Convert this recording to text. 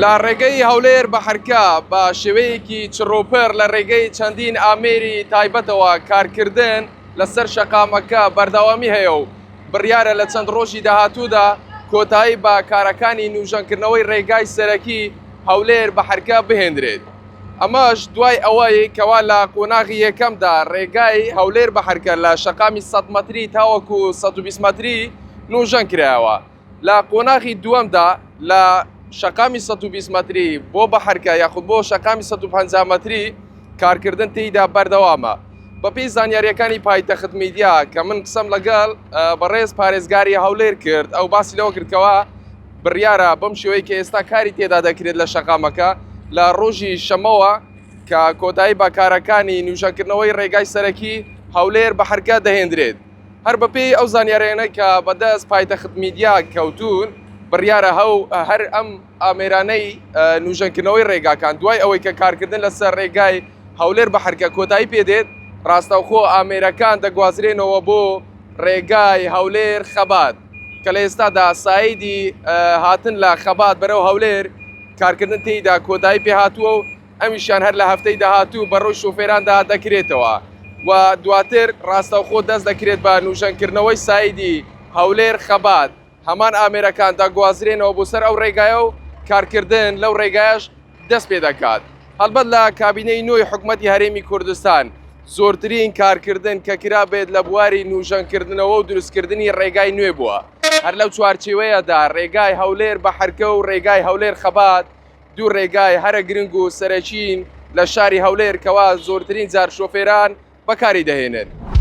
لا ڕێگەی هەولێر بە حرکە بە شێوەیەکی چڕۆپەر لە ڕێگەی چەندین ئامێری تایبەتەوە کارکردن لەسەر شەقامەکە بەردەوامی هەیە و بڕیارە لە چەند ڕۆژی داهاتوودا کۆتایی بە کارەکانی نوژەنکردنەوەی ڕێگای سەرەکی هەولێر بە حرکە بهێنرێت. ئەمەش دوای ئەوەی کەوا لە قۆناغی یەکەمدا ڕێگای هەولێر بە حرکە لە شەقامی 100 مەتری تاوەکو 120 مەتری نوژەن کرایەوە. لە قۆناغی دووەمدا لە شەقامی 120 مەتری بۆ بە حرکە یاخود بۆ شەقامی 150 مەتری کارکردن تێیدا بەردەوامە. بەپێی زانیاریەکانی پایتەخت میدیا کە من قسەم لەگەڵ بەڕێز پارێزگاری هەولێر کرد ئەو باسی لەوە کردکەوە بڕیارە بەم شێوەیە کە ئێستا کاری تێدا دەکرێت لە شەقامەکە لە ڕۆژی شەمەوە کە کۆتایی بە کارەکانی نوژەنکردنەوەی ڕێگای سەرەکی هەولێر بە حرکە دەهێنرێت. هەر بەپێی ئەو زانیاریانە کە بەدەست پایتەخت میدیا کەوتون بڕیارە هەر ئەم ئامێرانەی نوژەنکردنەوەی ڕێگاکان دوای ئەوەی کە کارکردن لەسەر ڕێگای هەولێر بە حرکە کۆتایی پێدێت ڕاستەوخۆ ئامێرەکان دەگوازرێنەوە بۆ ڕێگای هەولێر خەبات کە لە ئێستادا سایدی هاتن لە خەبات بەرەو هەولێر کارکردن تێیدا کۆتایی پێهاتووە و ئەمیشیان هەر لە هەفتەی داهاتوو بەڕۆی شۆفێراندا دەکرێتەوە و دواتر ڕاستەوخۆ دەست دەکرێت بە نوژەنکردنەوەی سایدی هەولێر خەبات. هەمان ئامێرەکان دەگوازرێنەوە بۆ سەر ئەو ڕێگایە و کارکردن لەو ڕێگایش دەست پێ دەکات. هەڵبەت لە کابینەی نوێی حکوومەتی هەرێمی کوردستان زۆرترین کارکردن کە کرابێت لە بواری نوژەنکردنەوە و دروستکردنی ڕێگای نوێ بووە. هەر لەو چوارچێوەیەدا ڕێگای هەولێر بە حرکە و ڕێگای هەولێر خەبات دوو ڕێگای هەرە گرنگ و سەرەکین لە شاری هەولێر کەوا زۆرترین جار شۆفێران بەکاری دەهێنن.